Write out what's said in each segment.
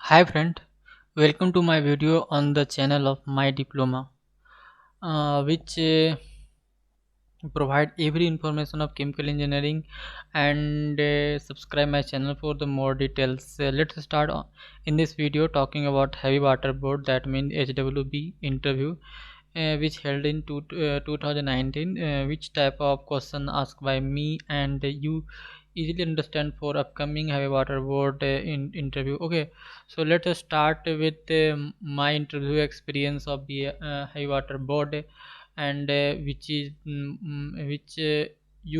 Hi friend, welcome to my video on the channel of My Diploma, which provide every information of chemical engineering and subscribe my channel for the more details. Let's start in this video talking about heavy water board, that means HWB interview, which held in 2019. Which type of question asked by me and you easily understand for upcoming heavy water board in interview. Okay, so let us start with my interview experience of the heavy water board, and which you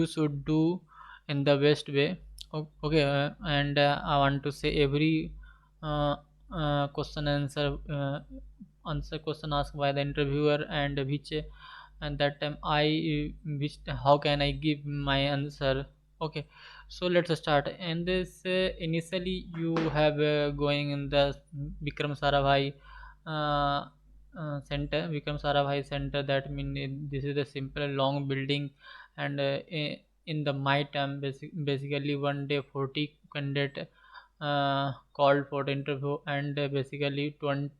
should do in the best way. Okay, and I want to say every uh, question answer question asked by the interviewer, and which and that time I which how can I give my answer. Okay, so let's start. And this initially you have going in the Vikram Sarabhai uh, center, Vikram Sarabhai center. That mean this is a simple long building, and in the my time basically one day 40 candidate called for the interview, and basically 20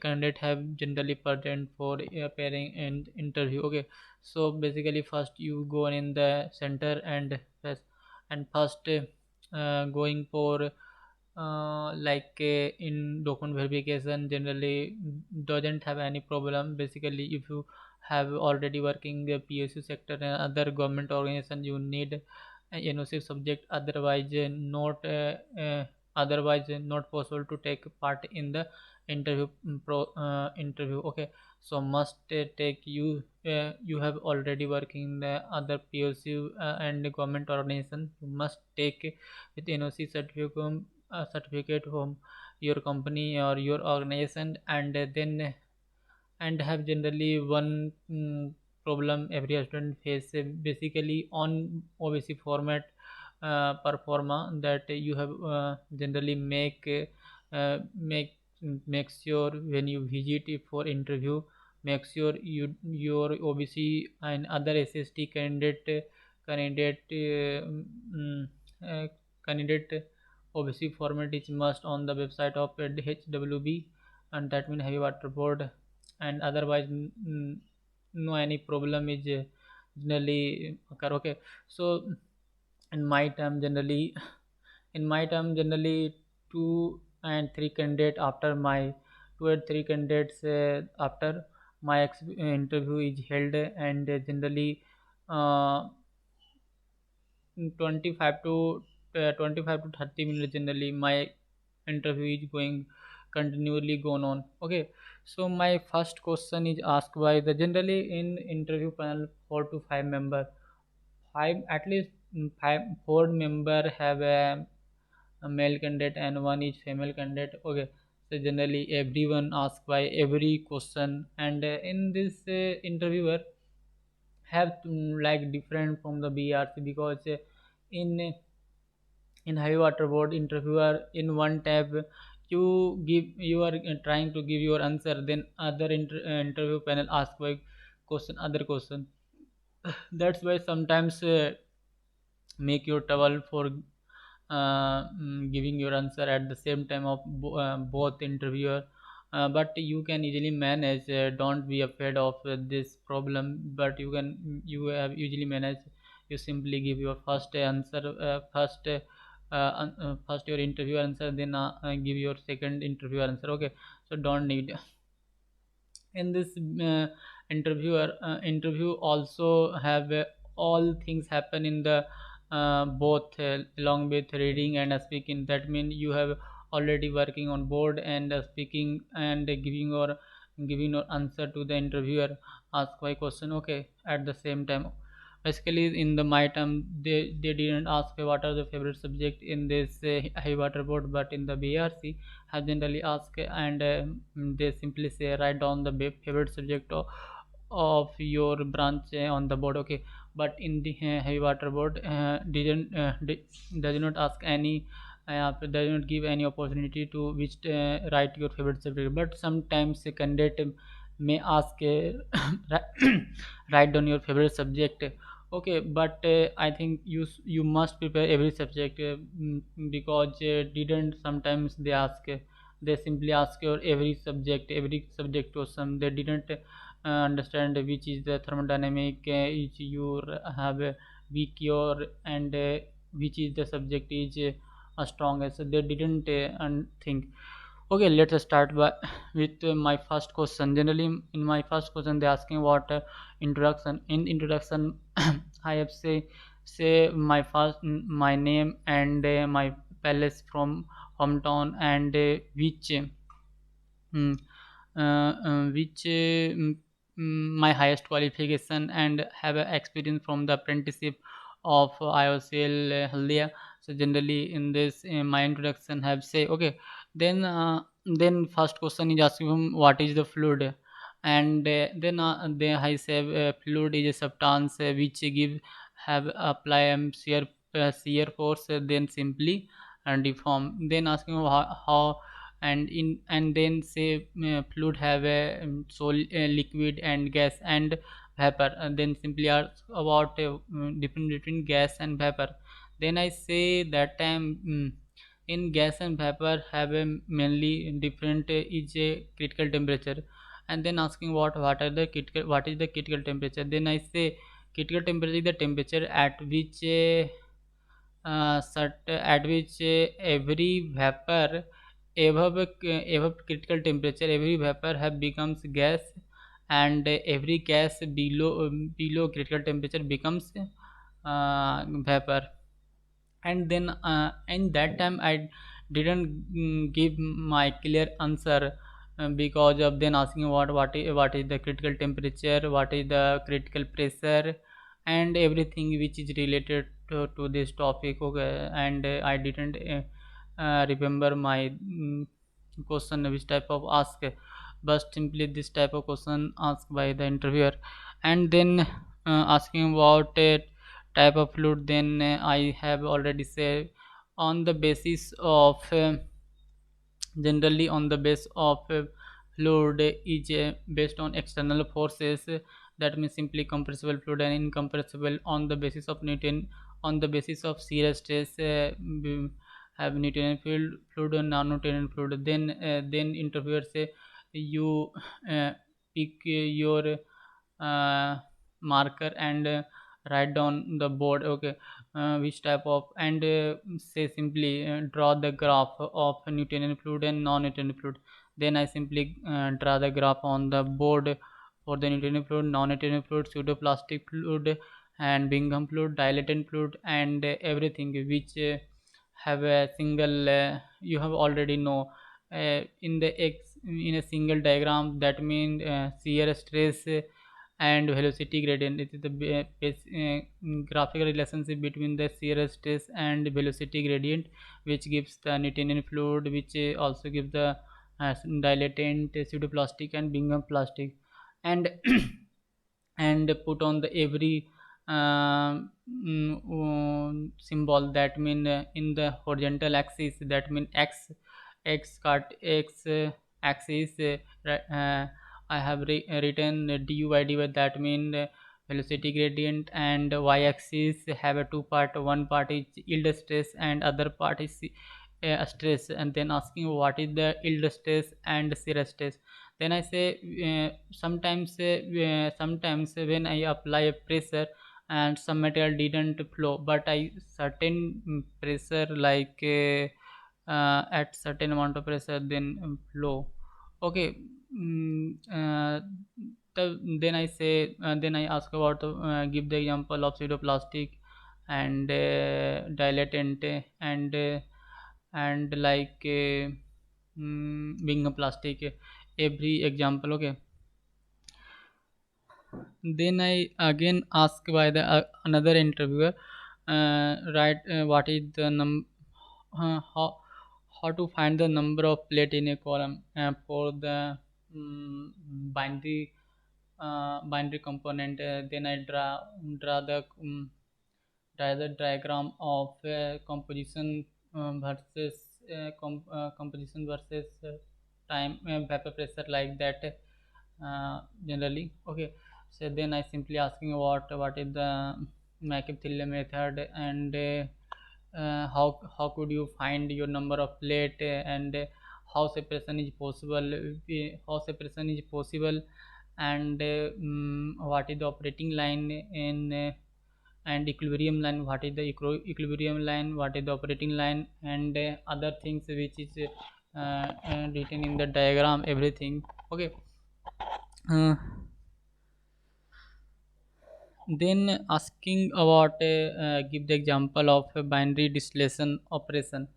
candidate have generally present for appearing in interview. Okay, so basically first you go in the center, and first going for in document verification generally doesn't have any problem. Basically if you have already working the PSU sector and other government organization, you need NOC subject, otherwise not possible to take part in the interview. Okay, so must take you have already working in the other PSU and government organization. You must take with NOC certificate from your company or your organization, and then and have generally one problem every student face, basically on OBC format performa, that you have generally make sure when you visit it for interview, make sure your OBC and other SST candidate mm, uh, candidate OBC format is must on the website of HWB, and that means heavy water board. And otherwise no any problem is generally occur. Okay, so in my time generally in my time generally two and three candidate after my two and three candidates after my interview is held, and generally uh, 25 to 25 to 30 minutes generally my interview is going continually going on. Okay, so my first question is asked by the generally in interview panel 4 to 5 member, five at least, five four member have a male candidate and one is female candidate. Okay, so generally everyone asked by every question, and in this interviewer have like different from the BRC, because in in high water board interviewer in one tab you are trying to give your answer, then other interview panel ask by question other question. That's why sometimes make your trouble for giving your answer at the same time of both interviewer. But you can easily manage, don't be afraid of this problem, but you have usually managed. You simply give your first answer, first your interview answer, then give your second interview answer. Okay, so don't need in this interview also have all things happen in the both along with reading and speaking. That means you have already working on board and speaking and giving your answer to the interviewer ask by question. Okay, at the same time basically in the my term they didn't ask what are the favorite subject in this high water board, but in the BRC have generally asked, and they simply say write down the favorite subject of your branch on the board. Okay, but in the heavy water board does not ask any does not give any opportunity to which write your favorite subject, but sometimes a candidate may ask write down your favorite subject Okay, but I think you must prepare every subject, because didn't sometimes they ask, they simply ask your every subject question. They didn't understand which is the thermodynamic, which you have a weak your, and which is the subject is strongest. So they didn't think. Okay, let's start with my first question. Generally, in my first question, they asking what introduction. In introduction, I have say my name and my palace from hometown, and mm, my highest qualification, and have a experience from the apprenticeship of IOCL Haldia. So generally in this, my introduction have say, okay, then first question is asking him what is the fluid, and then I say fluid is a substance which give have apply shear force, then simply and deform. Then asking how and then say fluid have a liquid and gas and vapor, and then simply ask about difference between gas and vapor. Then I say that time, in gas and vapor have a mainly different is a critical temperature. And then asking what is the critical temperature. Then I say critical temperature is the temperature at which every vapor above critical temperature, every vapor have becomes gas, and every gas below critical temperature becomes vapor. And then in that time I didn't give my clear answer, because of then asking what is the critical temperature, what is the critical pressure, and everything which is related to this topic. Okay, and I didn't remember my question which type of ask, but simply this type of question asked by the interviewer. And then asking about it type of fluid. Then I have already said on the basis of generally on the base of fluid is based on external forces, that means simply compressible fluid and incompressible on the basis of Newton, on the basis of shear stress, have Newtonian fluid and non-Newtonian fluid. Then interviewer say you pick your uh, marker and write down the board. Okay, which type of, and say simply draw the graph of Newtonian fluid and non-Newtonian fluid. Then I simply draw the graph on the board for the Newtonian fluid, non-Newtonian fluid, pseudoplastic fluid, and Bingham fluid, dilatant fluid, and everything which have a single you have already know in the x in a single diagram. That means shear stress and velocity gradient. It is the graphical relationship between the shear stress and velocity gradient, which gives the Newtonian fluid, which also gives the dilatant, pseudoplastic, and Bingham plastic. And and put on the every symbol. That mean in the horizontal axis, that mean x axis, I have written du by dy. That mean velocity gradient. And y-axis have a two part. One part is yield stress and other part is stress. And then asking what is the yield stress and shear stress. Then I say sometimes when I apply a pressure and some material didn't flow, but I certain pressure like at certain amount of pressure then flow. Okay. mm, uh, then I say then I ask about give the example of pseudoplastic and dilatant and like being a plastic, every example. Okay. Then I again ask by the another interviewer, right, what is the how to find the number of plate in a column for the um, binary binary component. Then I draw the diagram of composition versus composition versus time vapor pressure, like that generally. Okay. So then I simply asking what is the Machiavelli method, and how could you find your number of plate, and how separation is possible, and what is the operating line in and equilibrium line, what is the equilibrium line, what is the operating line, and other things which is written in the diagram, everything. Okay. uh, then asking about give the example of a binary distillation operation.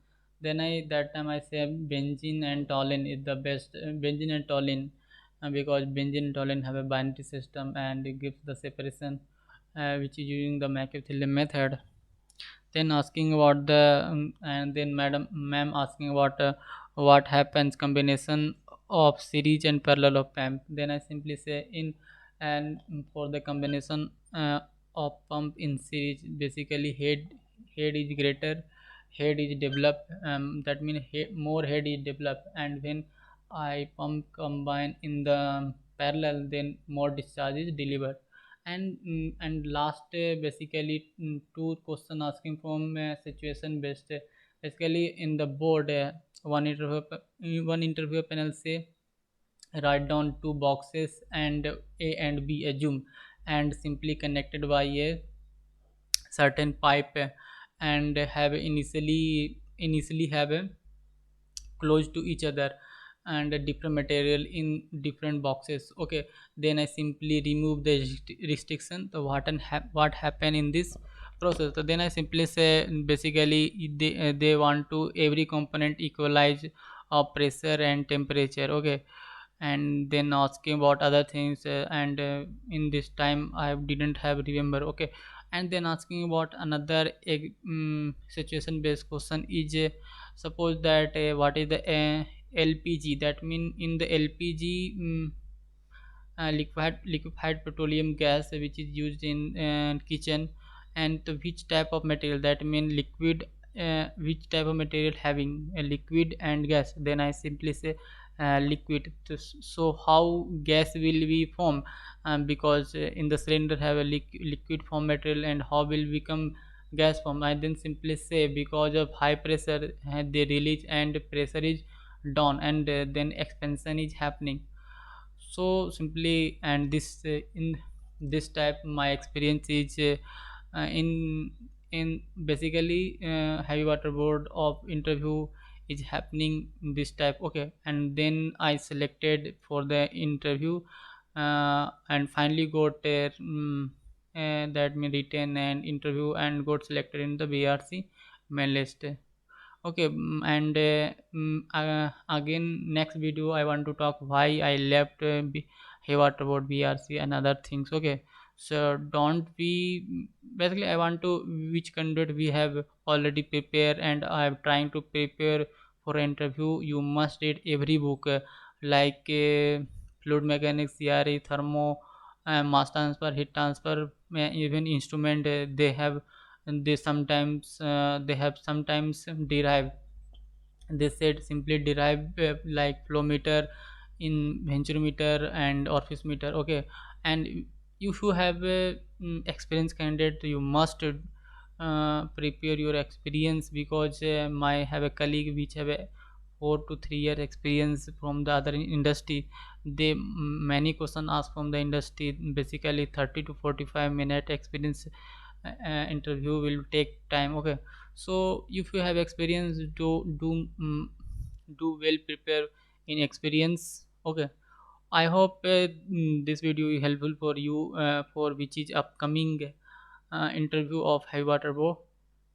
Then I that time I say benzene and toluene is the best, benzene and toluene, because benzene and toluene have a binary system and it gives the separation, which is using the Machiavelli method. Then asking about the and then madam ma'am asking about what happens combination of series and parallel of pump. Then I simply say in and for the combination of pump in series, basically head is greater, head is developed, that means more head is developed, and when I pump combine in the parallel, then more discharge is delivered. And last, basically two question asking from situation based, basically in the board, one interview panel say write down two boxes and A and B assume and simply connected by a certain pipe, and have initially have a close to each other, and a different material in different boxes. Okay, then I simply remove the restriction. So what happened in this process? So then I simply say basically they want to every component equalize pressure and temperature. Okay, and then asking about other things, and in this time I didn't have remember. Okay, and then asking about another situation based question is, suppose that what is the LPG, that mean in the LPG, liquefied petroleum gas, which is used in kitchen, and to which type of material, that mean liquid, which type of material having a liquid and gas. Then I simply say liquid. So how gas will be formed, because in the cylinder have a liquid form material, and how will become gas form? I then simply say because of high pressure they release and pressure is down, and then expansion is happening. So simply, and this in this type my experience is in basically heavy water board of interview is happening in this type. Okay, and then I selected for the interview, and finally got that me written and interview and got selected in the BRC main list. Okay, and again next video I want to talk why I left Hayward about BRC and other things. Okay, so don't we, basically I want to which candidate we have already prepared, and I am trying to prepare for interview. You must read every book, like fluid mechanics, CRE, thermo, mass transfer, heat transfer, even instrument, they have, and they have sometimes derived. They said simply derive like flow meter in venturometer and orifice meter. Okay, and if you have a experienced candidate, you must prepare your experience, because my have a colleague which have a 4 to 3 year experience from the other industry. They many question asked from the industry, basically 30 to 45 minute experience interview will take time. Okay, so if you have experience, do well prepare in experience. Okay, I hope this video is helpful for you, for which is upcoming interview of high water bow.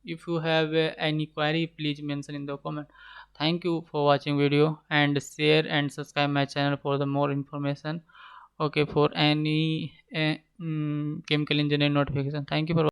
If you have any query, please mention in the comment. Thank you for watching video, and share and subscribe my channel for the more information. Okay, for any chemical engineering notification. Thank you for